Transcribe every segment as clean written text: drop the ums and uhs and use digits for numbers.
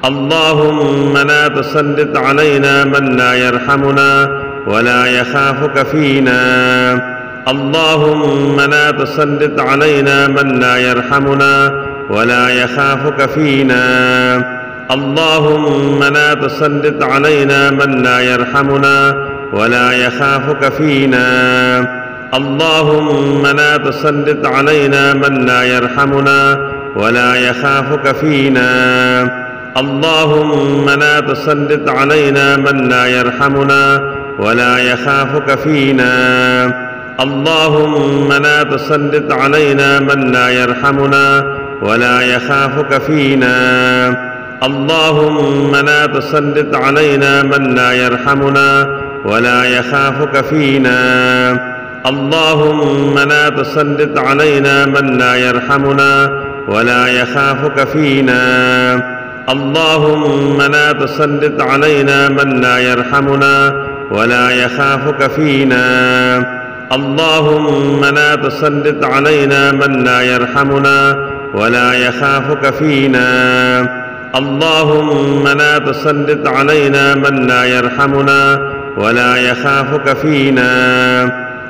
اللهم لا تسلط علينا من لا يرحمنا ولا يخافك فينا. اللهم لا تسلط علينا من لا يرحمنا ولا يخافك فينا. اللهم لا تسلط علينا من لا يرحمنا ولا يخافك فينا. اللهم لا تسلط علينا من لا يرحمنا ولا يخافك فينا. اللهم لا تسلط علينا من لا يرحمنا ولا يخافك فينا. اللهم لا تسلط علينا من لا يرحمنا ولا يخافك فينا. اللهم لا تسلط علينا من لا يرحمنا ولا يخافك فينا. اللهم لا تسلط علينا من لا يرحمنا ولا يخافك فينا. اللهم لا تسلط علينا من لا يرحمنا ولا يخافك فينا. اللهم لا تسلط علينا من لا يرحمنا ولا يخافك فينا. اللهم لا تسلط علينا من لا يرحمنا ولا يخافك فينا.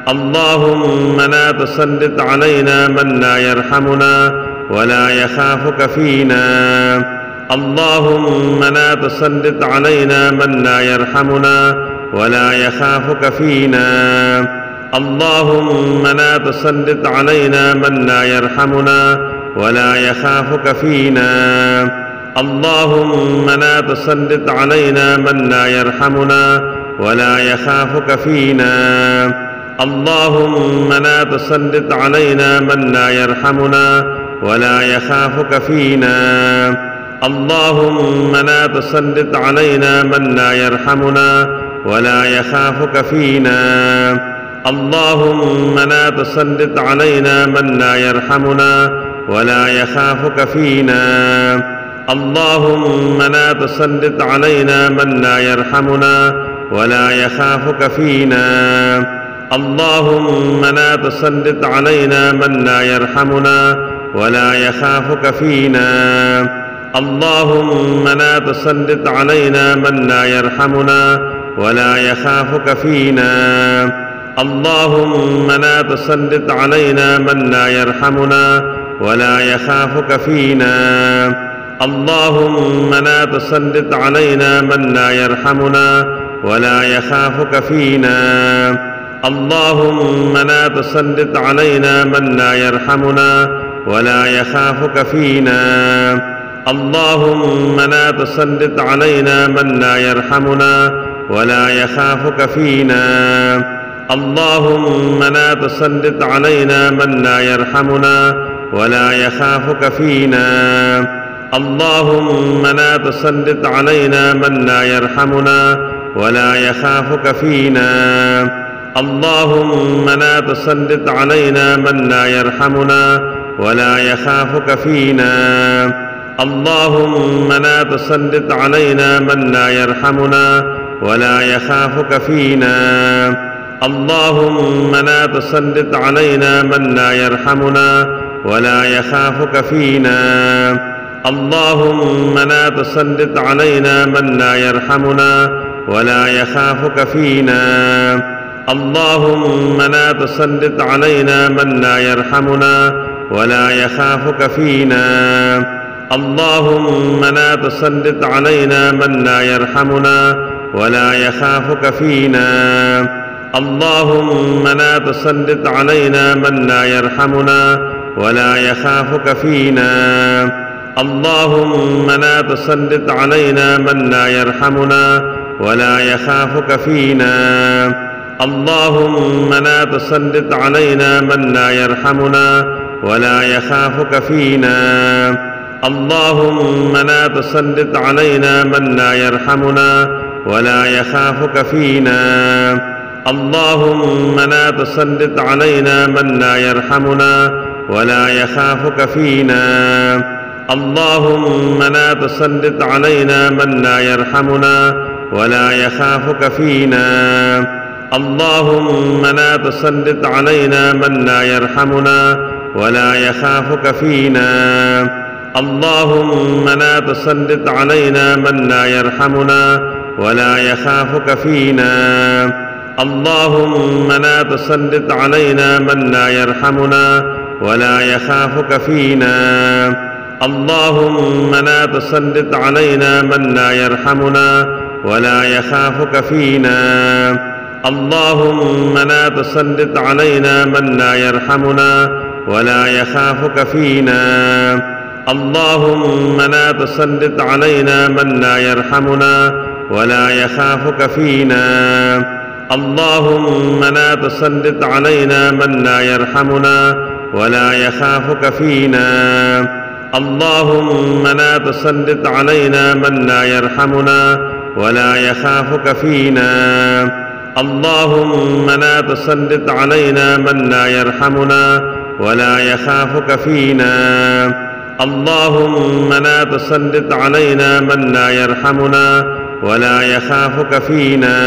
اللهم لا تسلط علينا من لا يرحمنا ولا يخافك فينا. اللهم لا تسلط علينا من لا يرحمنا ولا يخافك فينا. اللهم لا تسلط علينا من لا يرحمنا ولا يخافك فينا. اللهم لا تسلط علينا من لا يرحمنا ولا يخافك فينا. اللهم لا تسلط علينا من لا يرحمنا ولا يخافك فينا. اللهم لا تسلط علينا من لا يرحمنا ولا يخافك فينا. اللهم لا تسلط علينا من لا يرحمنا ولا يخافك فينا. اللهم لا تسلط علينا من لا يرحمنا ولا يخافك فينا. اللهم لا تسلط علينا من لا يرحمنا ولا يخافك فينا. اللهم لا تسلط علينا من لا يرحمنا ولا يخافك فينا. اللهم لا تسلط علينا من لا يرحمنا ولا يخافك فينا. اللهم لا تسلط علينا من لا يرحمنا ولا يخافك فينا. اللهم لا تسلط علينا من لا يرحمنا ولا يخافك فينا. اللهم لا تسلط علينا من لا يرحمنا ولا يخافك فينا. اللهم لا تسلط علينا من لا يرحمنا ولا يخافك فينا. اللهم لا تسلط علينا من لا يرحمنا ولا يخافك فينا. اللهم لا تسلط علينا من لا يرحمنا ولا يخافك فينا. اللهم لا تسلط علينا من لا يرحمنا ولا يخافك فينا. اللهم لا تسلط علينا من لا يرحمنا ولا يخافك فينا. اللهم لا تسلط علينا من لا يرحمنا ولا يخافك فينا. اللهم لا تسلط علينا من لا يرحمنا ولا يخافك فينا. اللهم لا تسلط علينا من لا يرحمنا ولا يخافك فينا. اللهم لا تسلط علينا من لا يرحمنا ولا يخافك فينا. اللهم لا تسلط علينا من لا يرحمنا ولا يخافك فينا. اللهم لا تسلط علينا من لا يرحمنا ولا يخافك فينا. اللهم لا تسلط علينا من لا يرحمنا ولا يخافك فينا. اللهم لا تسلط علينا من لا يرحمنا ولا يخافك فينا. اللهم لا تسلط علينا من لا يرحمنا ولا يخافك فينا. اللهم لا تسلط علينا من لا يرحمنا ولا يخافك فينا. اللهم لا تسلط علينا من لا يرحمنا ولا يخافك فينا. اللهم لا تسلط علينا من لا يرحمنا ولا يخافك فينا. اللهم لا تسلط علينا من لا يرحمنا ولا يخافك فينا. اللهم لا تسلط علينا من لا يرحمنا ولا يخافك فينا. اللهم لا تسلط علينا من لا يرحمنا ولا يخافك فينا. اللهم لا تسلط علينا من لا يرحمنا ولا يخافك فينا. اللهم لا تسلط علينا من لا يرحمنا ولا يخافك فينا. اللهم لا تسلط علينا من لا يرحمنا ولا يخافك فينا. اللهم لا تسلط علينا من لا يرحمنا ولا يخافك فينا.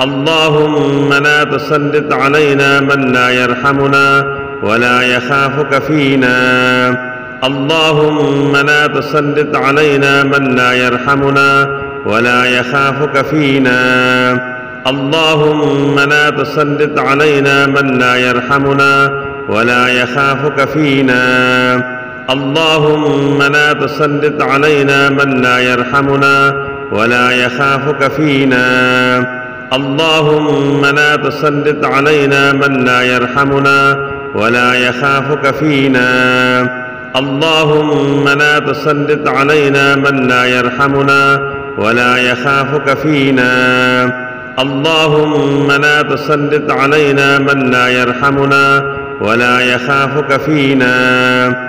اللهم لا تسلط علينا من لا يرحمنا ولا يخافك فينا. اللهم لا تسلط علينا من لا يرحمنا ولا يخافك فينا. اللهم لا تسلط علينا من لا يرحمنا ولا يخافك فينا. اللهم لا تسلط علينا من لا يرحمنا ولا يخافك فينا. اللهم لا تسلط علينا من لا يرحمنا ولا يخافك فينا. اللهم لا تسلط علينا من لا يرحمنا ولا يخافك فينا. اللهم لا تسلط علينا من لا يرحمنا ولا يخافك فينا.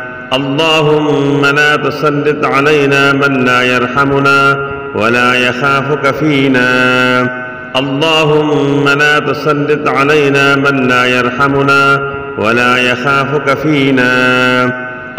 اللهم لا تسلط علينا من لا يرحمنا ولا يخافك فينا. اللهم لا تسلط علينا من لا يرحمنا ولا يخافك فينا. اللهم لا تسلط علينا من لا يرحمنا ولا يخافك فينا.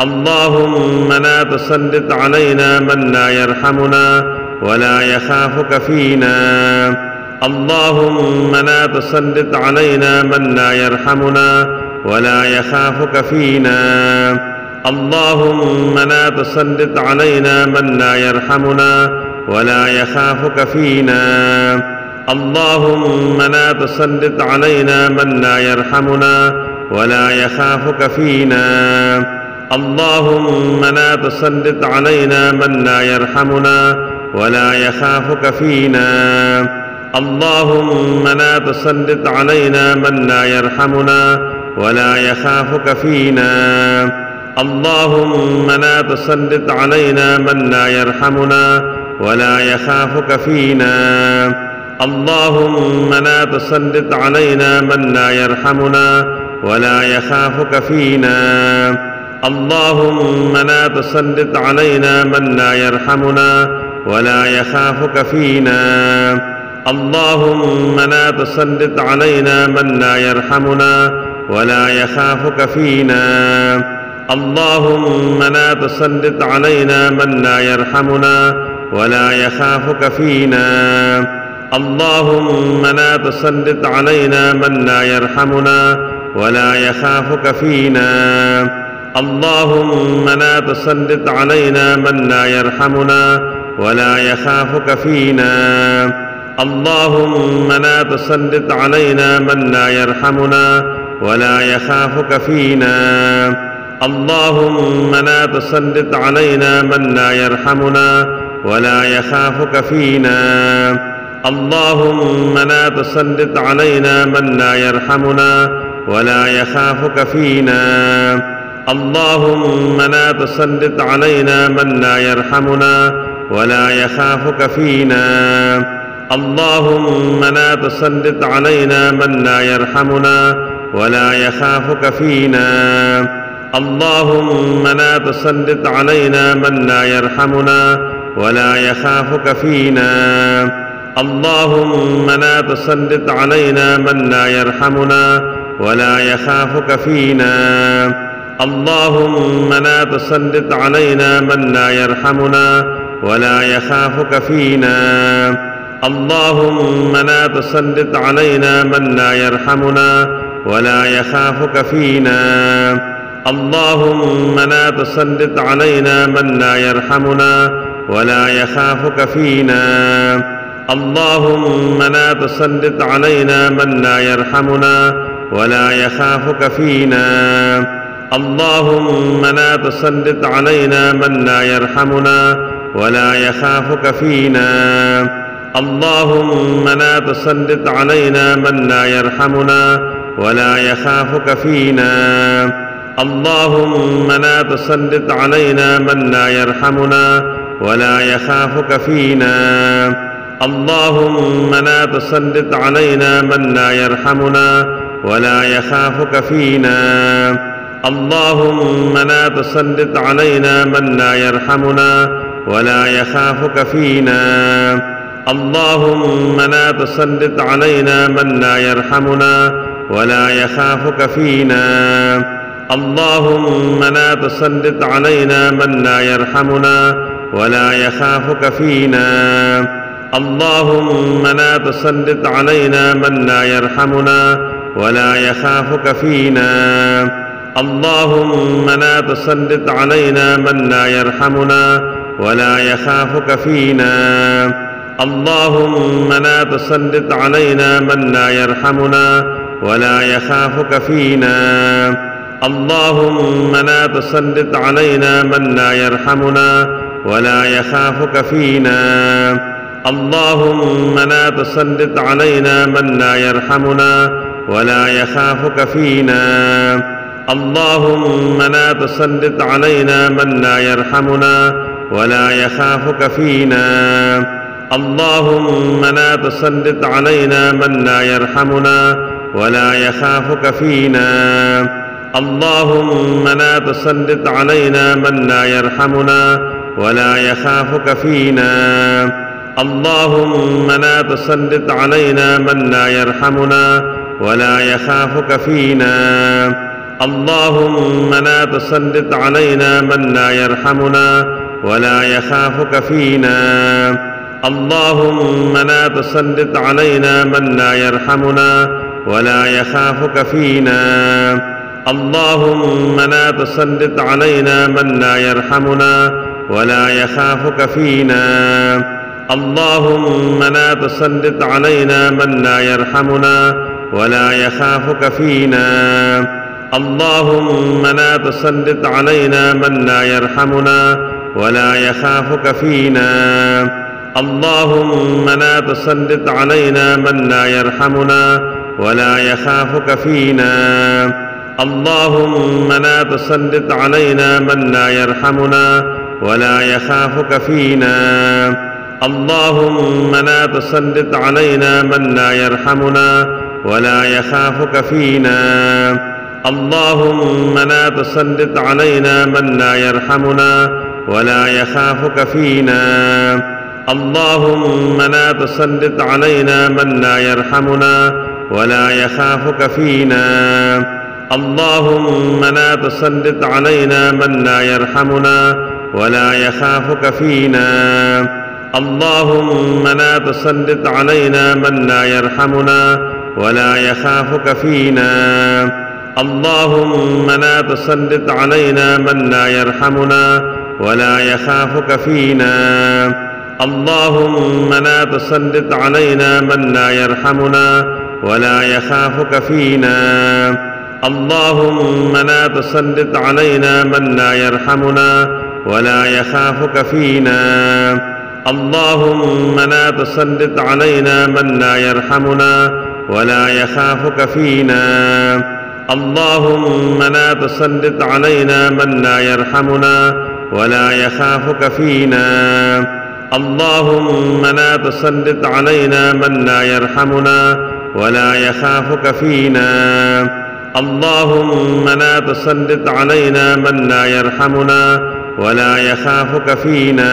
اللهم لا تسلط علينا من لا يرحمنا ولا يخافك فينا. اللهم لا تسلط علينا من لا يرحمنا ولا يخافك فينا. اللهم لا تسلط علينا من لا يرحمنا ولا يخافك فينا. اللهم لا تسلط علينا من لا يرحمنا ولا يخافك فينا. اللهم لا تسلط علينا من لا يرحمنا ولا يخافك فينا. اللهم لا تسلط علينا من لا يرحمنا ولا يخافك فينا. اللهم لا تسلط علينا من لا يرحمنا ولا يخافك فينا. اللهم لا تسلط علينا من لا يرحمنا ولا يخافك فينا. اللهم لا تسلط علينا من لا يرحمنا ولا يخافك فينا. اللهم لا تسلط علينا من لا يرحمنا ولا يخافك فينا. اللهم لا تسلط علينا من لا يرحمنا ولا يخافك فينا. اللهم لا تسلط علينا من لا يرحمنا ولا يخافك فينا. اللهم لا تسلط علينا من لا يرحمنا ولا يخافك فينا. اللهم لا تسلط علينا من لا يرحمنا ولا يخافك فينا. اللهم لا تسلط علينا من لا يرحمنا ولا يخافك فينا. اللهم لا تسلط علينا من لا يرحمنا ولا يخافك فينا. اللهم لا تسلط علينا من لا يرحمنا ولا يخافك فينا. اللهم لا تسلط علينا من لا يرحمنا ولا يخافك فينا. اللهم لا تسلط علينا من لا يرحمنا ولا يخافك فينا. اللهم لا تسلط علينا من لا يرحمنا ولا يخافك فينا. اللهم لا تسلط علينا من لا يرحمنا ولا يخافك فينا. اللهم لا تسلط علينا من لا يرحمنا ولا يخافك فينا. اللهم لا تسلط علينا من لا يرحمنا ولا يخافك فينا. اللهم لا تسلط علينا من لا يرحمنا ولا يخافك فينا. اللهم لا تسلط علينا من لا يرحمنا ولا يخافك فينا. اللهم لا تسلط علينا من لا يرحمنا ولا يخافك فينا. اللهم لا تسلط علينا من لا يرحمنا ولا يخافك فينا. اللهم لا تسلط علينا من لا يرحمنا ولا يخافك فينا. اللهم لا تسلط علينا من لا يرحمنا ولا يخافك فينا. اللهم لا تسلط علينا من لا يرحمنا ولا يخافك فينا. اللهم لا تسلط علينا من لا يرحمنا ولا يخافك فينا. اللهم لا تسلط علينا من لا يرحمنا ولا يخافك فينا. اللهم لا تسلط علينا من لا يرحمنا ولا يخافك فينا. اللهم لا تسلط علينا من لا يرحمنا ولا يخافك فينا. اللهم لا تسلط علينا من لا يرحمنا ولا يخافك فينا. اللهم لا تسلط علينا من لا يرحمنا ولا يخافك فينا. اللهم لا تسلط علينا من لا يرحمنا ولا يخافك فينا. اللهم لا تسلط علينا من لا يرحمنا ولا يخافك فينا. اللهم لا تسلط علينا من لا يرحمنا ولا يخافك فينا. اللهم لا تسلط علينا من لا يرحمنا ولا يخافك فينا. اللهم لا تسلط علينا من لا يرحمنا ولا يخافك فينا. اللهم لا تسلط علينا من لا يرحمنا ولا يخافك فينا. اللهم لا تسلط علينا من لا يرحمنا ولا يخافك فينا. اللهم لا تسلط علينا من لا يرحمنا ولا يخافك فينا. اللهم لا تسلط علينا من لا يرحمنا ولا يخافك فينا. اللهم لا تسلط علينا من لا يرحمنا ولا يخافك فينا. اللهم لا تسلط علينا من لا يرحمنا ولا يخافك فينا. اللهم لا تسلط علينا من لا يرحمنا ولا يخافك فينا. اللهم لا تسلط علينا من لا يرحمنا ولا يخافك فينا. اللهم لا تسلط علينا من لا يرحمنا ولا يخافك فينا. اللهم لا تسلط علينا من لا يرحمنا ولا يخافك فينا. اللهم لا تسلط علينا من لا يرحمنا ولا يخافك فينا. اللهم لا تسلط علينا من لا يرحمنا ولا يخافك فينا. اللهم لا تسلط علينا من لا يرحمنا ولا يخافك فينا. اللهم لا تسلط علينا من لا يرحمنا ولا يخافك فينا. اللهم لا تسلط علينا من لا يرحمنا ولا يخافك فينا. اللهم لا تسلط علينا من لا يرحمنا ولا يخافك فينا. اللهم لا تسلط علينا من لا يرحمنا ولا يخافك فينا.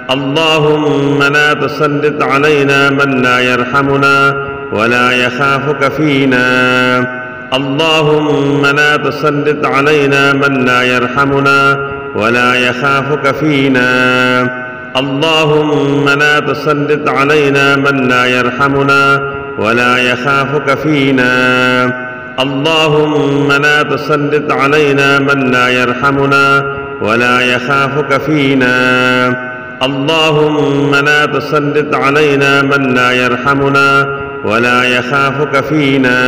اللهم لا تسلط علينا من لا يرحمنا ولا يخافك فينا. اللهم لا تسلط علينا من لا يرحمنا ولا يخافك فينا. اللهم لا تسلط علينا من لا يرحمنا ولا يخافك فينا. اللهم لا تسلط علينا من لا يرحمنا ولا يخافك فينا. اللهم لا تسلط علينا من لا يرحمنا ولا يخافك فينا.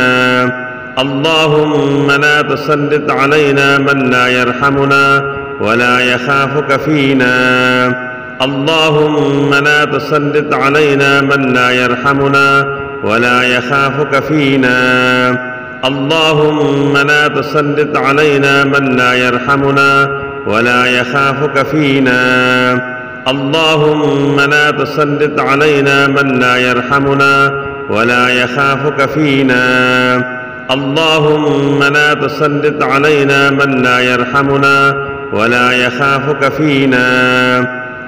اللهم لا تسلط علينا من لا يرحمنا ولا يخافك فينا. اللهم لا تسلط علينا من لا يرحمنا ولا يخافك فينا. اللهم لا تسلط علينا من لا يرحمنا ولا يخافك فينا. اللهم لا تسلط علينا من لا يرحمنا ولا يخافك فينا. اللهم لا تسلط علينا من لا يرحمنا ولا يخافك فينا.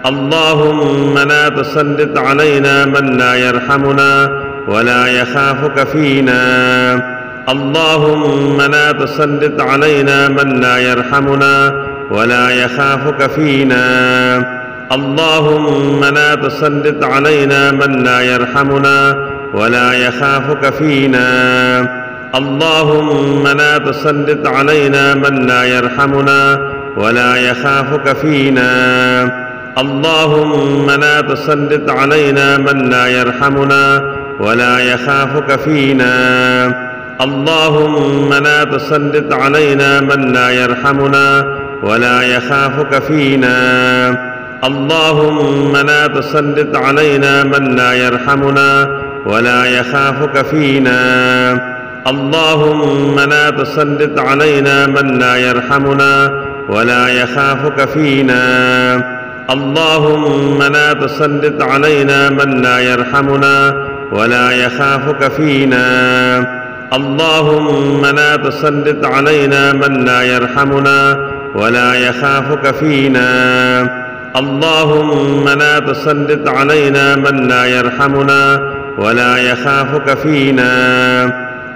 اللهم لا تسلط علينا من لا يرحمنا ولا يخافك فينا. اللهم لا تسلط علينا من لا يرحمنا ولا يخافك فينا. اللهم لا تسلط علينا من لا يرحمنا ولا يخافك فينا. اللهم لا تسلط علينا من لا يرحمنا ولا يخافك فينا. اللهم لا تسلط علينا من لا يرحمنا ولا يخافك فينا. اللهم لا تسلط علينا من لا يرحمنا ولا يخافك فينا. اللهم لا تسلط علينا من لا يرحمنا ولا يخافك فينا. اللهم لا تسلط علينا من لا يرحمنا ولا يخافك فينا. اللهم لا تسلط علينا من لا يرحمنا ولا يخافك فينا. اللهم لا تسلط علينا من لا يرحمنا ولا يخافك فينا. اللهم لا تسلط علينا من لا يرحمنا ولا يخافك فينا. اللهم لا تسلط علينا من لا يرحمنا ولا يخافك فينا.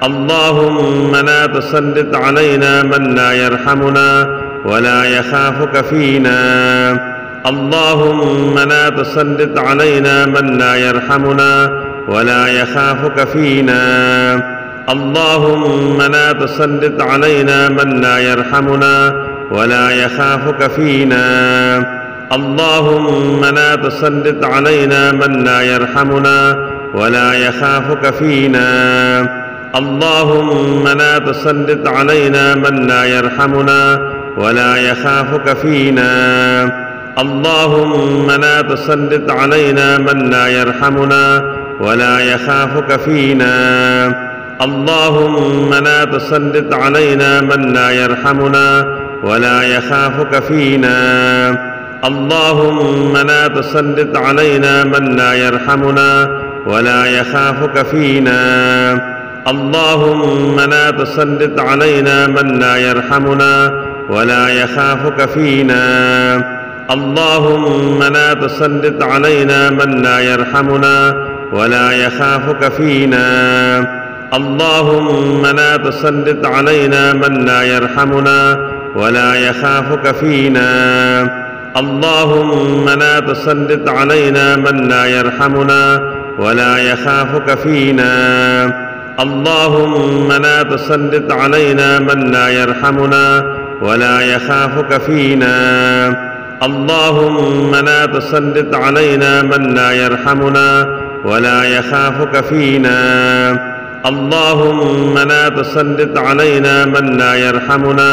اللهم لا تسلط علينا من لا يرحمنا ولا يخافك فينا. اللهم لا تسلط علينا من لا يرحمنا ولا يخافك فينا. اللهم لا تسلط علينا من لا يرحمنا ولا يخافك فينا. اللهم لا تسلط علينا من لا يرحمنا ولا يخافك فينا. اللهم لا تسلط علينا من لا يرحمنا ولا يخافك فينا. اللهم لا تسلط علينا من لا يرحمنا ولا يخافك فينا. اللهم لا تسلط علينا من لا يرحمنا ولا يخافك فينا. اللهم لا تسلط علينا من لا يرحمنا ولا يخافك فينا. اللهم لا تسلط علينا من لا يرحمنا ولا يخافك فينا. اللهم لا تسلط علينا من لا يرحمنا ولا يخافك فينا. اللهم لا تسلط علينا من لا يرحمنا ولا يخافك فينا. اللهم لا تسلط علينا من لا يرحمنا ولا يخافك فينا. اللهم لا تسلط علينا من لا يرحمنا ولا يخافك فينا. اللهم لا تسلط علينا من لا يرحمنا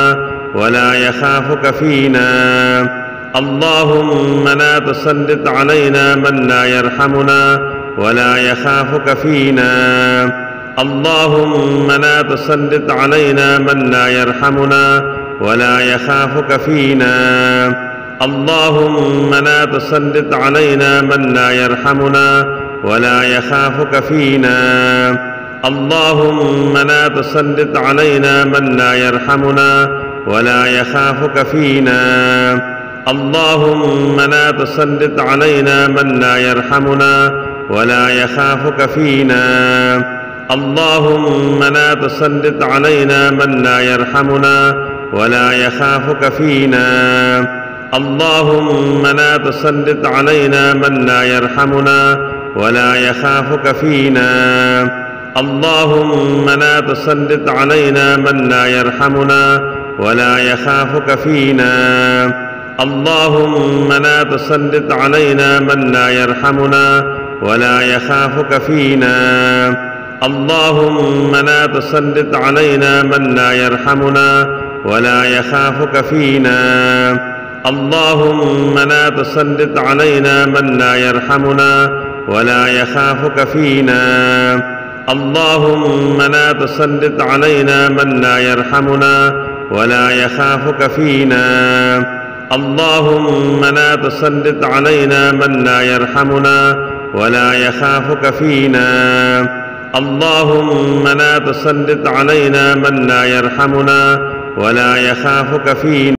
ولا يخافك فينا. اللهم لا تسلط علينا من لا يرحمنا ولا يخافك فينا. اللهم لا تسلط علينا من لا يرحمنا ولا يخافك فينا. اللهم لا تسلط علينا من لا يرحمنا ولا يخافك فينا. اللهم لا تسلط علينا من لا يرحمنا ولا يخافك فينا. اللهم لا تسلط علينا من لا يرحمنا ولا يخافك فينا. اللهم لا تسلط علينا من لا يرحمنا ولا يخافك فينا. اللهم لا تسلط علينا من لا يرحمنا ولا يخافك فينا. اللهم لا تسلط علينا من لا يرحمنا ولا يخافك فينا. اللهم لا تسلط علينا من لا يرحمنا ولا يخافك فينا. اللهم لا تسلط علينا من لا يرحمنا ولا يخافك فينا. اللهم لا تسلط علينا من لا يرحمنا ولا يخافك فينا. اللهم لا تسلط علينا من لا يرحمنا ولا يخافك فينا. اللهم لا تسلط علينا من لا يرحمنا ولا يخافك فينا. اللهم لا تسلط علينا من لا يرحمنا ولا يخافك فينا.